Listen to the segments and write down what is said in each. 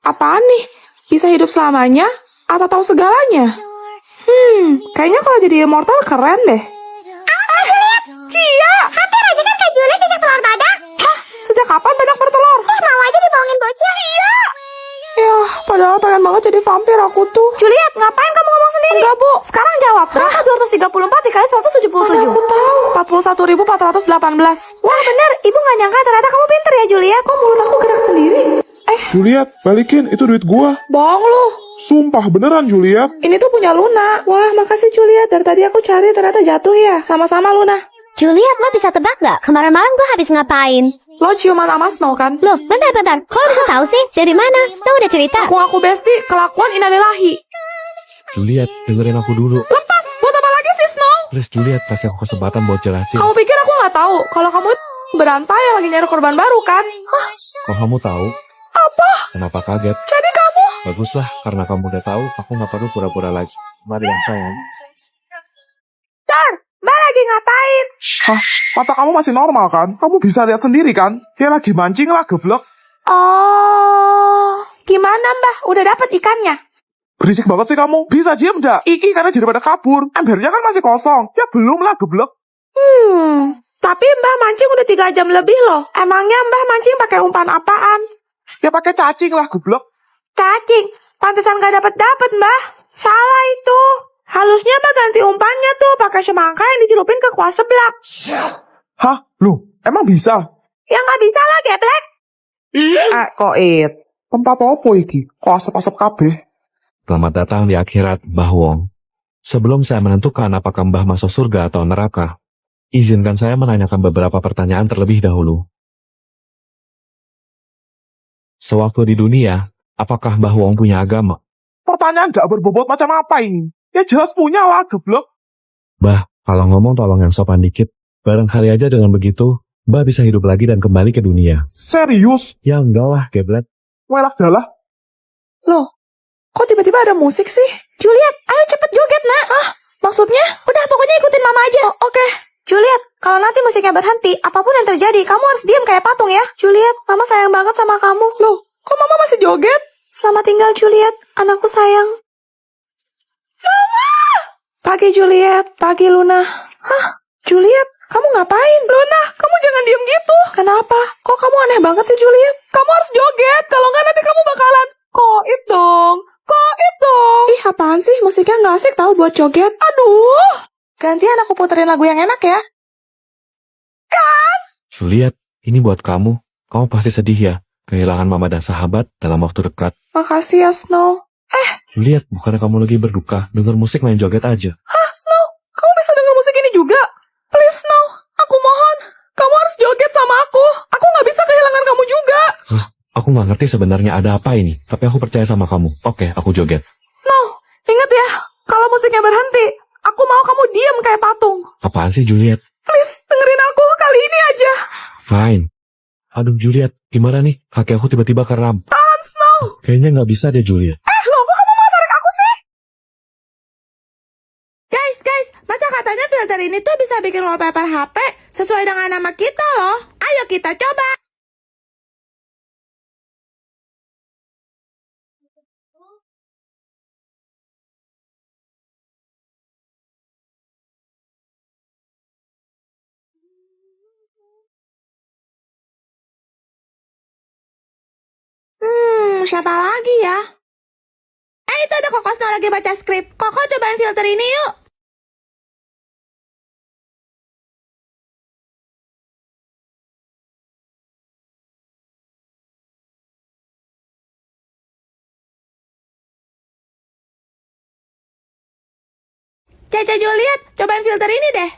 Apaan nih? Bisa hidup selamanya? Atau tahu segalanya? Kayaknya kalau jadi immortal keren deh. Cia! Hampir aja kan Kak Juliet bisa keluar badak. Hah? Sejak kapan badak bertelur? Mau aja dibohongin bocil. Cia! Ya, padahal pengen banget jadi vampir aku tuh. Juliet, ngapain kamu ngomong sendiri? Enggak, Bu. Sekarang jawab, berapa 234 dikali 177? Mana aku tahu. 41.418. Wah bener, ibu gak nyangka ternyata kamu pinter ya Juliet. Kok mulut aku gerak sendiri? Juliet, balikin, itu duit gua. Bohong lu. Sumpah, beneran Juliet. Ini tuh punya Luna. Wah, makasih Juliet. Dari tadi aku cari ternyata jatuh ya. Sama-sama Luna. Juliet, lo bisa tebak gak? Kemarin malam gue habis ngapain? Lo ciuman sama Snow kan? Loh, bentar. Kok bisa tahu sih? Dari mana? Snow udah cerita. Aku ngaku besti, kelakuan inalilahi. Juliet, dengerin aku dulu. Lepas, buat apa lagi sih Snow? Please Juliet, kasih aku kesempatan buat jelasin. Kamu pikir aku nggak tahu kalau kamu berantai yang lagi nyari korban baru kan? Hah? Kok kamu tahu? Apa? Kenapa kaget? Jadi kamu? Baguslah, karena kamu udah tahu, aku nggak perlu pura-pura lagi. Mari yang sayang. Dar, Mbak lagi ngapain? Hah, mata kamu masih normal kan? Kamu bisa lihat sendiri kan? Dia lagi mancing lah, geblek. Oh, gimana Mbah? Udah dapet ikannya? Berisik banget sih kamu. Bisa diem dah. Iki karena daripada kabur. Embernya kan masih kosong. Ya belum lah, geblek. Tapi Mbah mancing udah 3 jam lebih loh. Emangnya Mbah mancing pakai umpan apaan? Ya pakai cacing lah, geblek. Cacing, pantesan gak dapet Mbah. Salah itu. Halusnya Mbah ganti umpannya tuh pakai semangka yang dicelupin ke kuah seblak. Hah? Loh, emang bisa? Ya nggak bisa lah, geblek. Koit. Tempat apa iki? Kok asap-asap kabeh? Selamat datang di akhirat, Mbah Wong. Sebelum saya menentukan apakah Mbah masuk surga atau neraka, izinkan saya menanyakan beberapa pertanyaan terlebih dahulu. Sewaktu di dunia, apakah Mbah Wong punya agama? Pertanyaan gak berbobot macam apa ini? Ya jelas punya lah, geblek. Bah, kalau ngomong tolong yang sopan dikit. Barangkali aja dengan begitu, Mbah bisa hidup lagi dan kembali ke dunia. Serius? Ya enggak lah, geblet. Welak dalah. Loh, kok tiba-tiba ada musik sih? Juliet, ayo cepet joget nak. Hah? Maksudnya? Udah pokoknya ikutin mama aja. Oke. Juliet, kalau nanti musiknya berhenti, apapun yang terjadi, kamu harus diam kayak patung ya. Juliet, mama sayang banget sama kamu. Loh, kok mama masih joget? Selamat tinggal Juliet, anakku sayang. Pagi Juliet, pagi Luna. Hah? Juliet, kamu ngapain? Luna, kamu jangan diem gitu. Kenapa? Kok kamu aneh banget sih Juliet? Kamu harus joget, kalau nggak nanti kamu bakalan koit dong. Ih, apaan sih? Musiknya nggak asik tahu buat joget. Aduh. Gantian aku puterin lagu yang enak ya. Juliet, ini buat kamu. Kamu pasti sedih ya, kehilangan mama dan sahabat dalam waktu dekat. Makasih ya Snow. Juliet, bukannya kamu lagi berduka, denger musik main joget aja. Hah, Snow? Kamu bisa denger musik ini juga? Please, Snow. Aku mohon. Kamu harus joget sama aku. Aku nggak bisa kehilangan kamu juga. Aku nggak ngerti sebenarnya ada apa ini, tapi aku percaya sama kamu. Oke, aku joget. No, ingat ya. Kalau musiknya berhenti, aku mau kamu diem kayak patung. Apaan sih Juliet? Please, dengerin aku kali ini aja. Fine. Aduh Juliet, gimana nih? Kaki aku tiba-tiba kram. Tahan, Snow. Kayaknya nggak bisa deh Juliet. Loh, kok kamu mau tarik aku sih? Guys, masa katanya filter ini tuh bisa bikin wallpaper HP sesuai dengan nama kita loh. Ayo kita coba. Siapa lagi ya? Itu ada Koko Snow lagi baca skrip. Koko cobain filter ini yuk. Caca Juliet, cobain filter ini deh.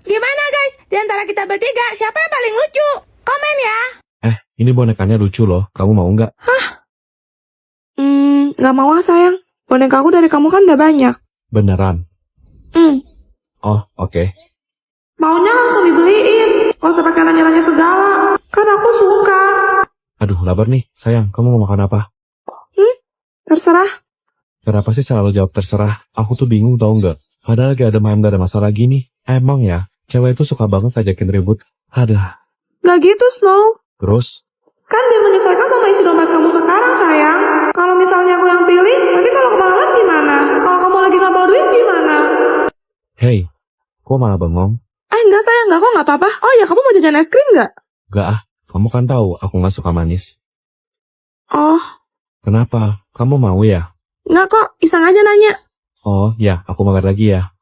Gimana guys? Di antara kita bertiga, siapa yang paling lucu? Komen ya. Ini bonekanya lucu loh. Kamu mau nggak? Nggak mau sayang. Boneka aku dari kamu kan udah banyak. Beneran? Oh, oke. Maunya langsung dibeliin. Gak usah pakai nanya-nanya segala. Kan aku suka. Aduh, lapar nih. Sayang, kamu mau makan apa? Terserah. Kenapa sih selalu jawab terserah? Aku tuh bingung tau nggak? Padahal lagi ada masalah gini. Emang ya, cewek itu suka banget ajakin ribut. Ada. Gak gitu, Snow. Terus, Kan dia menyesuaikan sama isi dompet kamu sekarang, sayang. Kalau misalnya aku yang pilih, nanti kalau kemahalan gimana? Kalau kamu lagi gak bawa duit gimana? hey, kok malah bengong? Enggak sayang, enggak kok nggak apa-apa. Oh ya, kamu mau jajan es krim nggak? Gak ah, kamu kan tahu aku nggak suka manis. Oh, Kenapa? Kamu mau ya? nggak kok, iseng aja nanya. Oh, ya, aku makan lagi ya.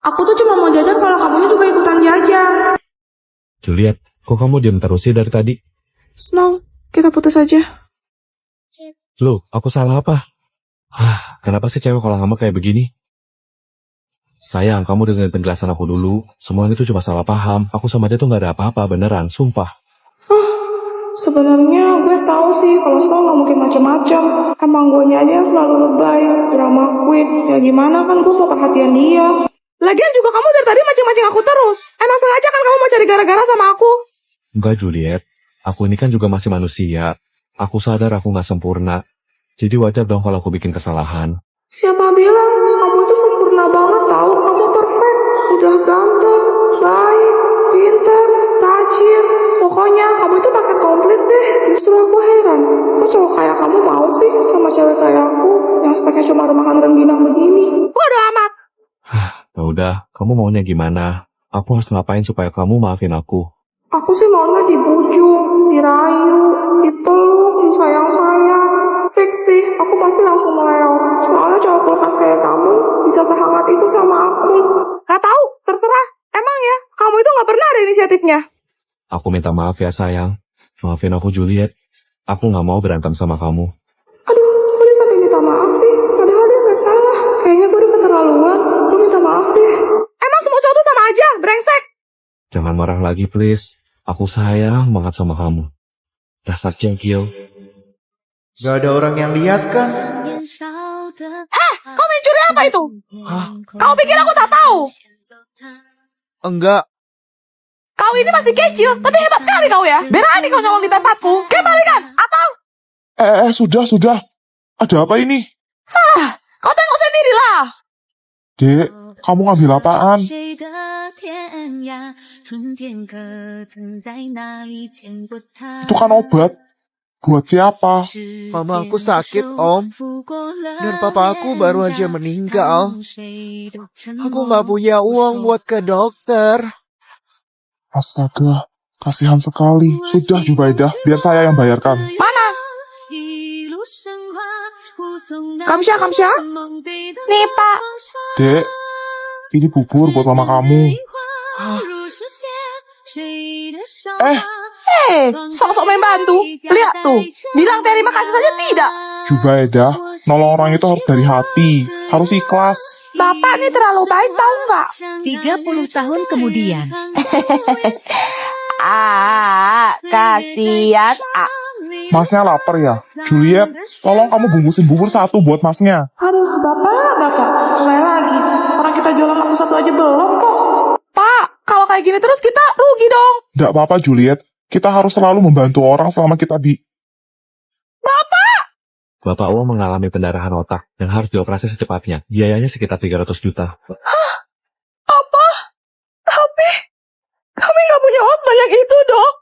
Aku tuh cuma mau jajan kalau kamunya juga ikutan jajan. Juliet, kok kamu diam terus sih dari tadi? Snow, kita putus aja. Loh, aku salah apa? Kenapa sih cewek kalau ngambek kayak begini? Sayang, kamu dengerin penjelasan aku dulu. Semua itu cuma salah paham. Aku sama dia tuh gak ada apa-apa, beneran, sumpah. Sebenarnya gue tahu sih kalau Snow nggak mungkin macam-macam. Emang gue aja yang selalu lebay, drama queen. Ya gimana kan gue mau perhatian dia. Lagian juga kamu dari tadi mancing-mancing aku terus. Emang sengaja kan kamu mau cari gara-gara sama aku? Enggak, Juliet. Aku ini kan juga masih manusia. Aku sadar aku gak sempurna. Jadi wajar dong kalau aku bikin kesalahan. Siapa bilang kamu tuh sempurna banget tahu? Kamu perfect. Udah ganteng, baik, pinter, tajir. Pokoknya kamu itu paket komplit deh. Justru aku heran. Kok cowok kayak kamu mau sih sama cewek kayak aku yang speknya cuma rumahan rengginang begini? Bodoh amat. Ya udah, kamu maunya gimana? Aku harus ngapain supaya kamu maafin aku? Aku sih maunya dibujuk, dirayu, dipeluk, disayang-sayang. Fix sih, aku pasti langsung melewat. Soalnya cowok kulkas kayak kamu bisa sehangat itu sama aku. Gak tahu, terserah. Emang ya, kamu itu gak pernah ada inisiatifnya. Aku minta maaf ya sayang. Maafin aku Juliet. Aku gak mau berantem sama kamu. Aduh, kok dia sampai minta maaf sih? Padahal dia gak salah. Kayaknya gue udah keterlaluan. Gue minta maaf deh. Emang semua cowok tuh sama aja, brengsek. Jangan marah lagi please. Aku sayang banget sama kamu. Dasar cengkil. Gak ada orang yang lihat kan? Kau mencuri apa itu? Hah? Kau pikir aku tak tahu? Enggak. Kau ini masih kecil, tapi hebat kali kau ya. Berani kau nyolong di tempatku. Kembalikan, atau... Sudah. Ada apa ini? Kau tengok sendirilah. Dek, kamu ngambil apaan? Itu kan obat. Buat siapa? Mama aku sakit, Om. Dan papa aku baru aja meninggal. Aku gak punya uang buat ke dokter. Astaga, kasihan sekali. Sudah Jubaidah, biar saya yang bayarkan. Mana? Kamsya. Nih, Pak. Dek, ini bubur buat mama kamu. Sok-sok main bantu. Lihat tuh, bilang terima kasih saja tidak. Jubaidah, nolong orang itu harus dari hati. Harus ikhlas. Bapak ini terlalu baik tahu nggak? 30 tahun kemudian. Kasihan. Masnya lapar ya? Juliet, tolong kamu bungkusin bubur satu buat masnya. Aduh, bapak. Mulai lagi. Orang kita jualan satu aja belum kok. Pak, kalau kayak gini terus kita rugi dong. Nggak apa-apa Juliet, kita harus selalu membantu orang selama kita di... Bapak Uang mengalami pendarahan otak yang harus dioperasi secepatnya. Biayanya sekitar 300 juta. Apa? Tapi kami nggak punya uang sebanyak itu, Dok.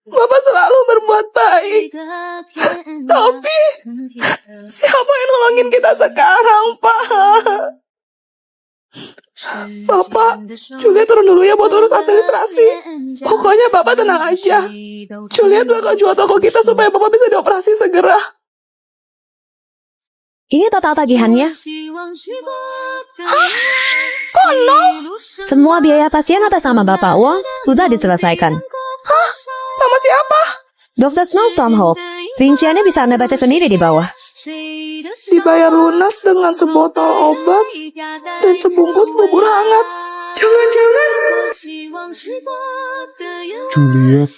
Bapak selalu berbuat baik. Tapi siapa yang nolongin kita sekarang, Pak? Bapak, Juliet turun dulu ya buat urus administrasi. Pokoknya Bapak tenang aja. Juliet bakal jual toko kita supaya Bapak bisa dioperasi segera. Ini total tagihannya. Kok no? Semua biaya pasien atas nama Bapak Wong sudah diselesaikan. Sama siapa? Dr. Snowstorm Hope. Rinciannya bisa Anda baca sendiri di bawah. Dibayar lunas dengan sebotol obat dan sebungkus bubur hangat. Jangan-jangan Juliet,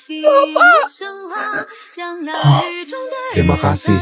Terima kasih.